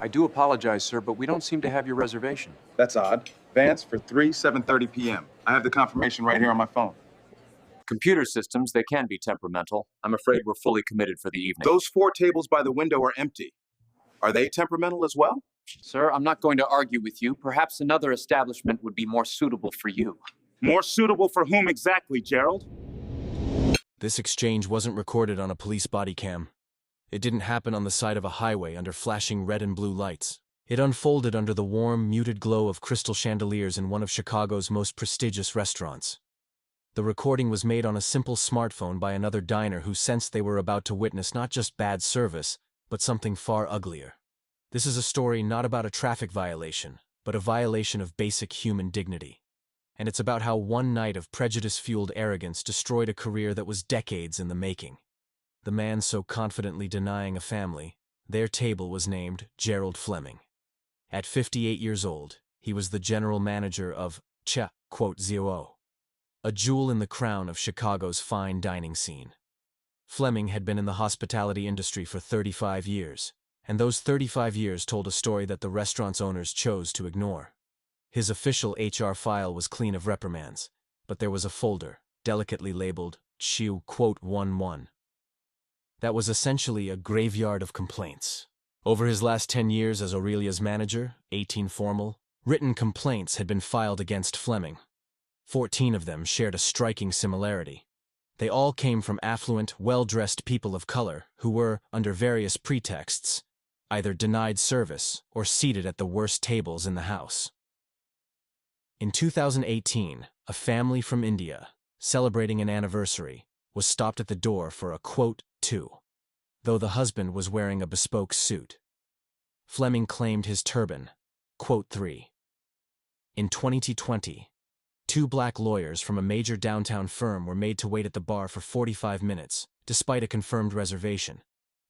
I do apologize, sir, but we don't seem to have your reservation. That's odd. Vance for 7:30 p.m. I have the confirmation right here on my phone. Computer systems, they can be temperamental. I'm afraid we're fully committed for the evening. Those 4 tables by the window are empty. Are they temperamental as well? Sir, I'm not going to argue with you. Perhaps another establishment would be more suitable for you. More suitable for whom exactly, Gerald? This exchange wasn't recorded on a police body cam. It didn't happen on the side of a highway under flashing red and blue lights. It unfolded under the warm, muted glow of crystal chandeliers in one of Chicago's most prestigious restaurants. The recording was made on a simple smartphone by another diner who sensed they were about to witness not just bad service, but something far uglier. This is a story not about a traffic violation, but a violation of basic human dignity. And it's about how one night of prejudice-fueled arrogance destroyed a career that was decades in the making. The man so confidently denying a family, their table was named Gerald Fleming. At 58 years old, he was the general manager of Ch.0, a jewel in the crown of Chicago's fine dining scene. Fleming had been in the hospitality industry for 35 years, and those 35 years told a story that the restaurant's owners chose to ignore. His official HR file was clean of reprimands, but there was a folder, delicately labeled Q.11, that was essentially a graveyard of complaints. Over his last 10 years as Aurelia's manager, 18 formal, written complaints had been filed against Fleming. 14 of them shared a striking similarity. They all came from affluent, well-dressed people of color who were, under various pretexts, either denied service or seated at the worst tables in the house. In 2018, a family from India, celebrating an anniversary, was stopped at the door for a Q2, though the husband was wearing a bespoke suit. Fleming claimed his turban, Q3. In 2020, 2 black lawyers from a major downtown firm were made to wait at the bar for 45 minutes, despite a confirmed reservation,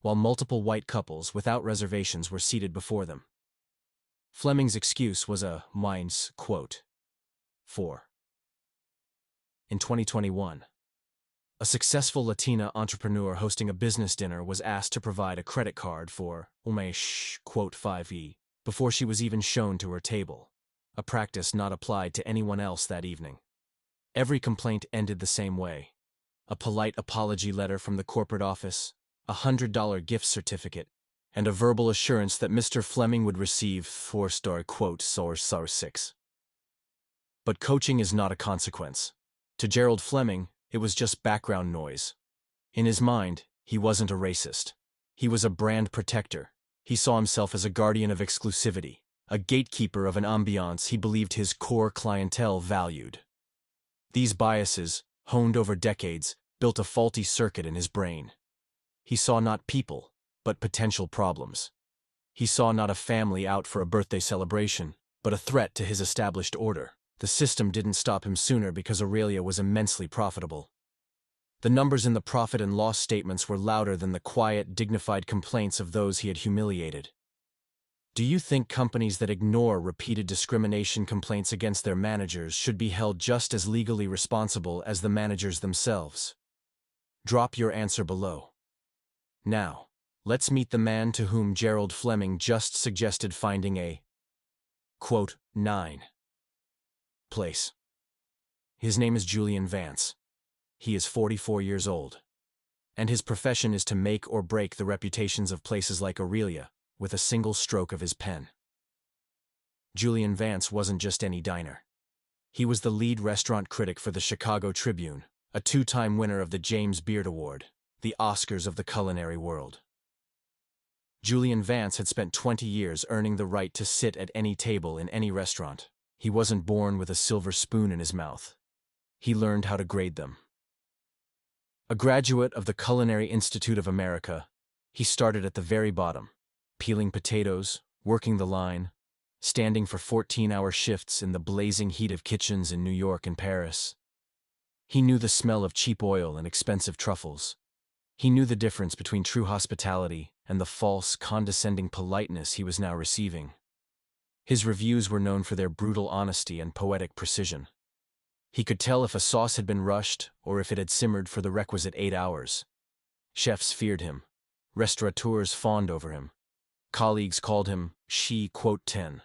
while multiple white couples without reservations were seated before them. Fleming's excuse was a mine's quote. 4. In 2021, a successful Latina entrepreneur hosting a business dinner was asked to provide a credit card for quote 5e before she was even shown to her table, a practice not applied to anyone else that evening. Every complaint ended the same way: a polite apology letter from the corporate office, a $100 gift certificate, and a verbal assurance that Mr. Fleming would receive 4-star quote 6. But coaching is not a consequence. To Gerald Fleming, it was just background noise. In his mind, he wasn't a racist. He was a brand protector. He saw himself as a guardian of exclusivity, a gatekeeper of an ambiance he believed his core clientele valued. These biases, honed over decades, built a faulty circuit in his brain. He saw not people, but potential problems. He saw not a family out for a birthday celebration, but a threat to his established order. The system didn't stop him sooner because Aurelia was immensely profitable. The numbers in the profit and loss statements were louder than the quiet, dignified complaints of those he had humiliated. Do you think companies that ignore repeated discrimination complaints against their managers should be held just as legally responsible as the managers themselves? Drop your answer below. Now, let's meet the man to whom Gerald Fleming just suggested finding a quote 9 place. His name is Julian Vance. He is 44 years old, and his profession is to make or break the reputations of places like Aurelia with a single stroke of his pen. Julian Vance wasn't just any diner. He was the lead restaurant critic for the Chicago Tribune, a 2-time winner of the James Beard Award, the Oscars of the culinary world. Julian Vance had spent 20 years earning the right to sit at any table in any restaurant. He wasn't born with a silver spoon in his mouth. He learned how to grade them. A graduate of the Culinary Institute of America, he started at the very bottom, peeling potatoes, working the line, standing for 14-hour shifts in the blazing heat of kitchens in New York and Paris. He knew the smell of cheap oil and expensive truffles. He knew the difference between true hospitality and the false, condescending politeness he was now receiving. His reviews were known for their brutal honesty and poetic precision. He could tell if a sauce had been rushed or if it had simmered for the requisite 8 hours. Chefs feared him. Restaurateurs fawned over him. Colleagues called him she, quote 10,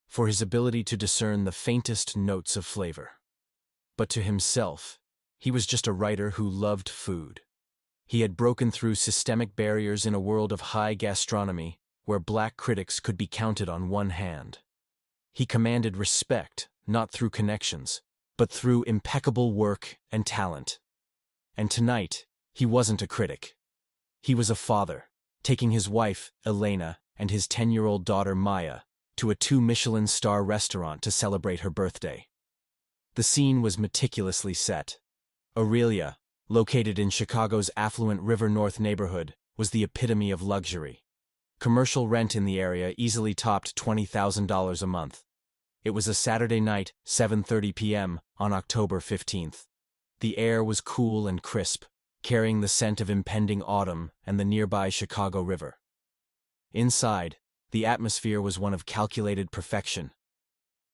for his ability to discern the faintest notes of flavor. But to himself, he was just a writer who loved food. He had broken through systemic barriers in a world of high gastronomy where black critics could be counted on one hand. He commanded respect, not through connections, but through impeccable work and talent. And tonight, he wasn't a critic. He was a father, taking his wife, Elena, and his 10-year-old daughter, Maya, to a 2-Michelin-star restaurant to celebrate her birthday. The scene was meticulously set. Aurelia, located in Chicago's affluent River North neighborhood, was the epitome of luxury. Commercial rent in the area easily topped $20,000 a month. It was a Saturday night, 7:30 p.m., on October 15th. The air was cool and crisp, carrying the scent of impending autumn and the nearby Chicago River. Inside, the atmosphere was one of calculated perfection.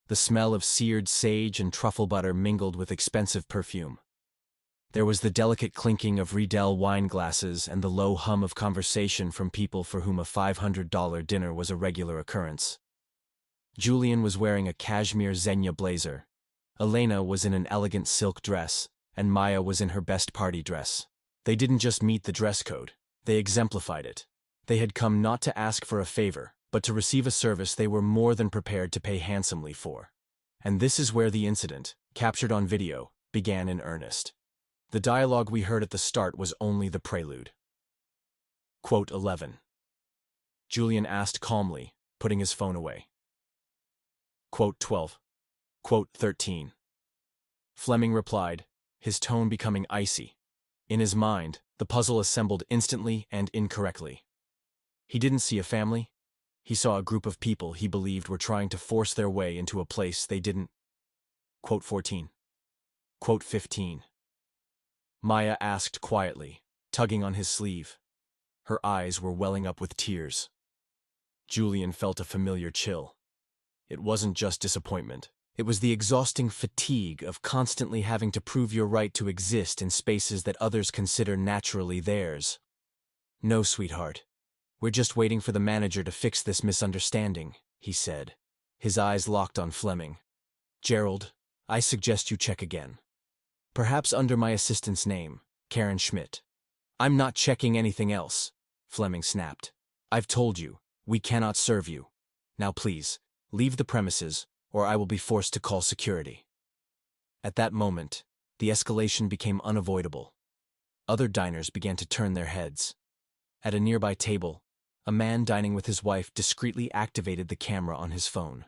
The smell of seared sage and truffle butter mingled with expensive perfume. There was the delicate clinking of Riedel wine glasses and the low hum of conversation from people for whom a $500 dinner was a regular occurrence. Julian was wearing a cashmere Xenia blazer. Elena was in an elegant silk dress, and Maya was in her best party dress. They didn't just meet the dress code, they exemplified it. They had come not to ask for a favor, but to receive a service they were more than prepared to pay handsomely for. And this is where the incident, captured on video, began in earnest. The dialogue we heard at the start was only the prelude. Quote 11. Julian asked calmly, putting his phone away. Quote 12. Quote 13. Fleming replied, his tone becoming icy. In his mind, the puzzle assembled instantly and incorrectly. He didn't see a family. He saw a group of people he believed were trying to force their way into a place they didn't. Quote 14. Quote 15. Maya asked quietly, tugging on his sleeve. Her eyes were welling up with tears. Julian felt a familiar chill. It wasn't just disappointment. It was the exhausting fatigue of constantly having to prove your right to exist in spaces that others consider naturally theirs. No, sweetheart. We're just waiting for the manager to fix this misunderstanding, he said. His eyes locked on Fleming. Gerald, I suggest you check again. Perhaps under my assistant's name, Karen Schmidt. I'm not checking anything else, Fleming snapped. I've told you, we cannot serve you. Now please, leave the premises, or I will be forced to call security. At that moment, the escalation became unavoidable. Other diners began to turn their heads. At a nearby table, a man dining with his wife discreetly activated the camera on his phone.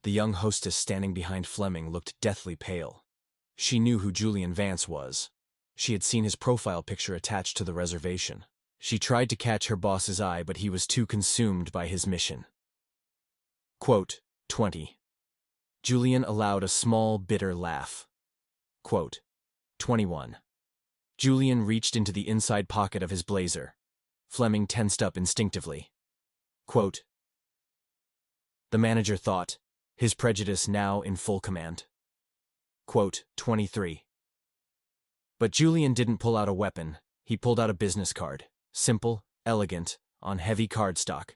The young hostess standing behind Fleming looked deathly pale. She knew who Julian Vance was. She had seen his profile picture attached to the reservation. She tried to catch her boss's eye, but he was too consumed by his mission. Quote 20. Julian allowed a small, bitter laugh. Quote 21. Julian reached into the inside pocket of his blazer. Fleming tensed up instinctively. Quote, the manager thought, his prejudice now in full command. Quote 23. But Julian didn't pull out a weapon, he pulled out a business card. Simple, elegant, on heavy cardstock.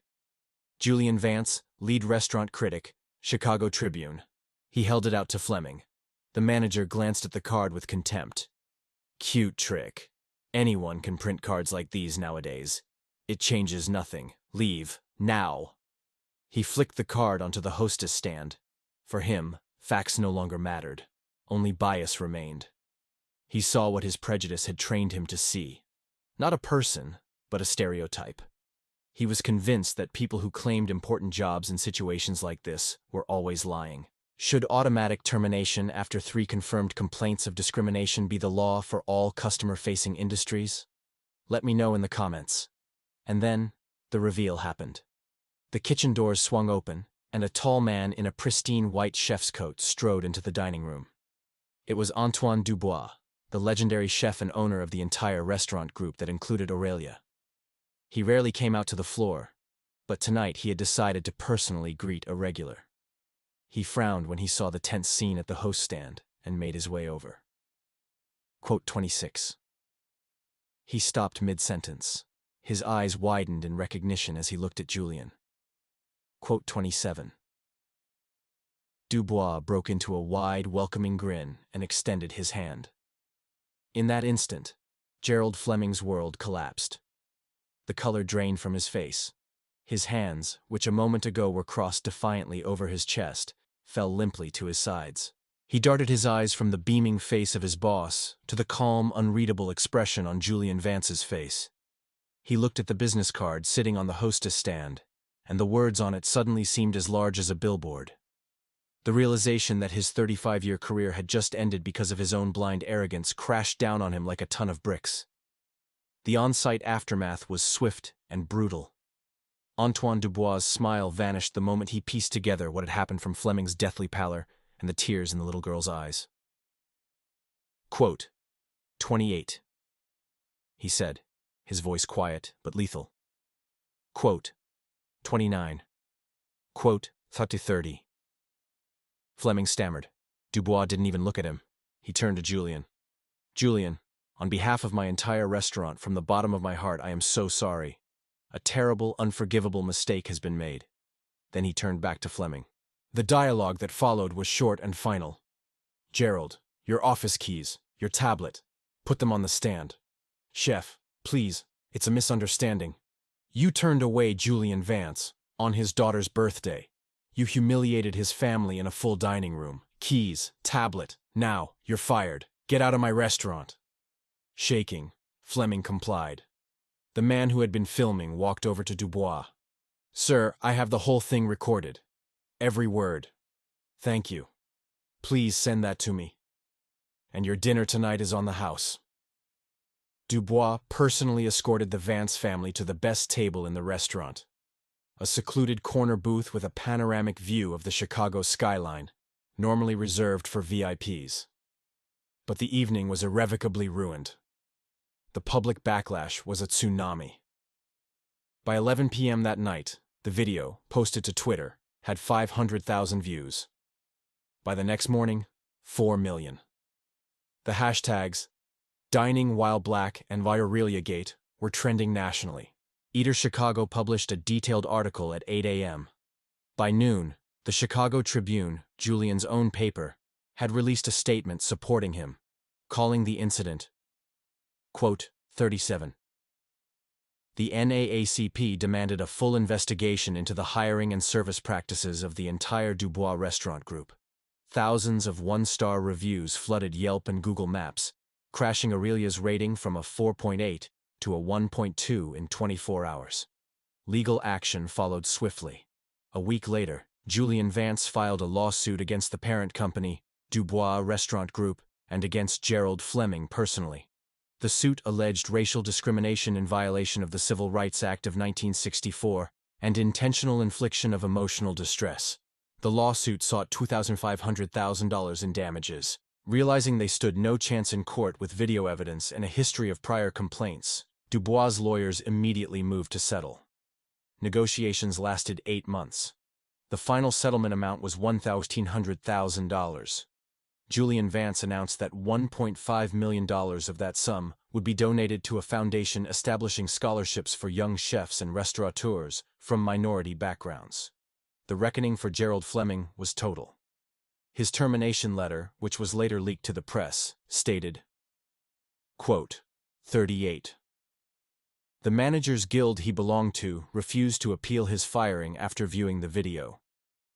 Julian Vance, lead restaurant critic, Chicago Tribune. He held it out to Fleming. The manager glanced at the card with contempt. Cute trick. Anyone can print cards like these nowadays. It changes nothing. Leave, now. He flicked the card onto the hostess stand. For him, facts no longer mattered. Only bias remained. He saw what his prejudice had trained him to see. Not a person, but a stereotype. He was convinced that people who claimed important jobs in situations like this were always lying. Should automatic termination after 3 confirmed complaints of discrimination be the law for all customer-facing industries? Let me know in the comments. And then, the reveal happened. The kitchen doors swung open, and a tall man in a pristine white chef's coat strode into the dining room. It was Antoine Dubois, the legendary chef and owner of the entire restaurant group that included Aurelia. He rarely came out to the floor, but tonight he had decided to personally greet a regular. He frowned when he saw the tense scene at the host stand and made his way over. Quote 26. He stopped mid-sentence. His eyes widened in recognition as he looked at Julian. Quote 27. Dubois broke into a wide, welcoming grin and extended his hand. In that instant, Gerald Fleming's world collapsed. The color drained from his face. His hands, which a moment ago were crossed defiantly over his chest, fell limply to his sides. He darted his eyes from the beaming face of his boss to the calm, unreadable expression on Julian Vance's face. He looked at the business card sitting on the hostess stand, and the words on it suddenly seemed as large as a billboard. The realization that his 35-year career had just ended because of his own blind arrogance crashed down on him like a ton of bricks. The on-site aftermath was swift and brutal. Antoine Dubois' smile vanished the moment he pieced together what had happened from Fleming's deathly pallor and the tears in the little girl's eyes. Quote, 28, he said, his voice quiet but lethal. Quote, 29. Quote, 30. Fleming stammered. Dubois didn't even look at him. He turned to Julian. Julian, on behalf of my entire restaurant, from the bottom of my heart, I am so sorry. A terrible, unforgivable mistake has been made. Then he turned back to Fleming. The dialogue that followed was short and final. Gerald, your office keys, your tablet. Put them on the stand. Chef, please, it's a misunderstanding. You turned away Julian Vance on his daughter's birthday. You humiliated his family in a full dining room. Keys, tablet. Now, you're fired. Get out of my restaurant. Shaking, Fleming complied. The man who had been filming walked over to Dubois. Sir, I have the whole thing recorded. Every word. Thank you. Please send that to me. And your dinner tonight is on the house. Dubois personally escorted the Vance family to the best table in the restaurant. A secluded corner booth with a panoramic view of the Chicago skyline, normally reserved for VIPs. But the evening was irrevocably ruined. The public backlash was a tsunami. By 11 p.m. that night, the video, posted to Twitter, had 500,000 views. By the next morning, 4 million. The hashtags Dining While Black and ViraliaGate were trending nationally. Eater Chicago published a detailed article at 8 a.m. By noon, the Chicago Tribune, Julian's own paper, had released a statement supporting him, calling the incident, quote, 37. The NAACP demanded a full investigation into the hiring and service practices of the entire Dubois restaurant group. Thousands of one-star reviews flooded Yelp and Google Maps, crashing Aurelia's rating from a 4.8 to a 1.2 in 24 hours. Legal action followed swiftly. A week later, Julian Vance filed a lawsuit against the parent company, Dubois Restaurant Group, and against Gerald Fleming personally. The suit alleged racial discrimination in violation of the Civil Rights Act of 1964 and intentional infliction of emotional distress. The lawsuit sought $2,500,000 in damages. Realizing they stood no chance in court with video evidence and a history of prior complaints, Dubois' lawyers immediately moved to settle. Negotiations lasted 8 months. The final settlement amount was $1,500,000. Julian Vance announced that $1.5 million of that sum would be donated to a foundation establishing scholarships for young chefs and restaurateurs from minority backgrounds. The reckoning for Gerald Fleming was total. His termination letter, which was later leaked to the press, stated, quote, 38. The managers' guild he belonged to refused to appeal his firing after viewing the video.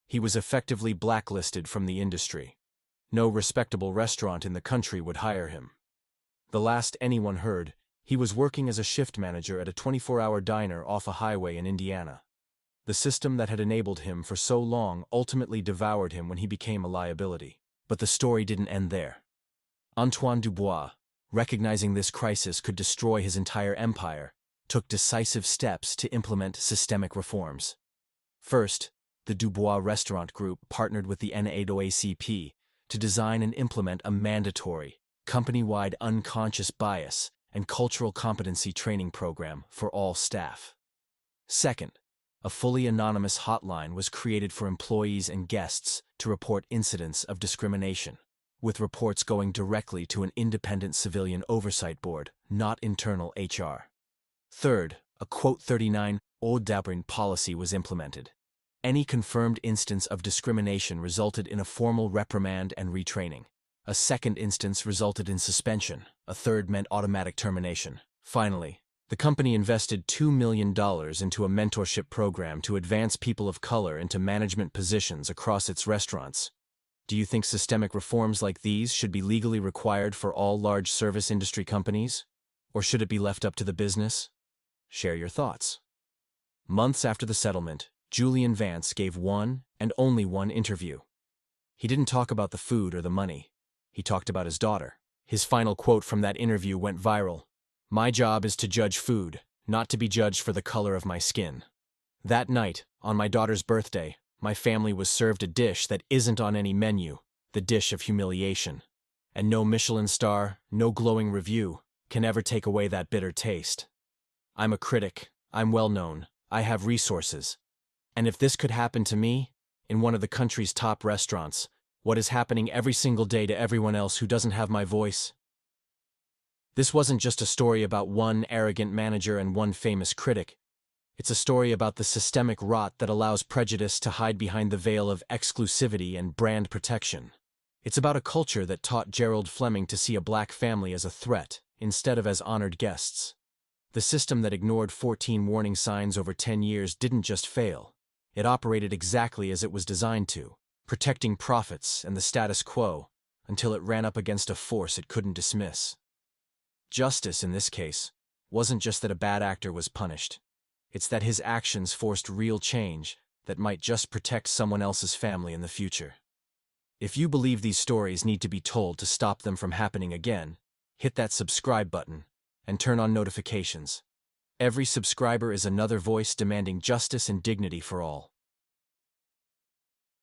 He was effectively blacklisted from the industry. No respectable restaurant in the country would hire him. The last anyone heard, he was working as a shift manager at a 24-hour diner off a highway in Indiana. The system that had enabled him for so long ultimately devoured him when he became a liability. But the story didn't end there. Antoine Dubois, recognizing this crisis could destroy his entire empire, took decisive steps to implement systemic reforms. First, the Dubois Restaurant Group partnered with the NAACP to design and implement a mandatory, company-wide unconscious bias and cultural competency training program for all staff. Second, a fully anonymous hotline was created for employees and guests to report incidents of discrimination, with reports going directly to an independent civilian oversight board, not internal HR. Third, a Quote 39 Old Dabrin policy was implemented. Any confirmed instance of discrimination resulted in a formal reprimand and retraining. A second instance resulted in suspension. A third meant automatic termination. Finally, the company invested $2 million into a mentorship program to advance people of color into management positions across its restaurants. Do you think systemic reforms like these should be legally required for all large service industry companies? Or should it be left up to the business? Share your thoughts. Months after the settlement, Julian Vance gave one and only one interview. He didn't talk about the food or the money. He talked about his daughter. His final quote from that interview went viral. "My job is to judge food, not to be judged for the color of my skin." That night, on my daughter's birthday, my family was served a dish that isn't on any menu, the dish of humiliation. And no Michelin star, no glowing review can ever take away that bitter taste. I'm a critic, I'm well known, I have resources. And if this could happen to me, in one of the country's top restaurants, what is happening every single day to everyone else who doesn't have my voice? This wasn't just a story about one arrogant manager and one famous critic. It's a story about the systemic rot that allows prejudice to hide behind the veil of exclusivity and brand protection. It's about a culture that taught Gerald Fleming to see a black family as a threat, instead of as honored guests. The system that ignored 14 warning signs over 10 years didn't just fail. It operated exactly as it was designed to, protecting profits and the status quo, until it ran up against a force it couldn't dismiss. Justice, in this case, wasn't just that a bad actor was punished. It's that his actions forced real change that might just protect someone else's family in the future. If you believe these stories need to be told to stop them from happening again, hit that subscribe button and turn on notifications. Every subscriber is another voice demanding justice and dignity for all.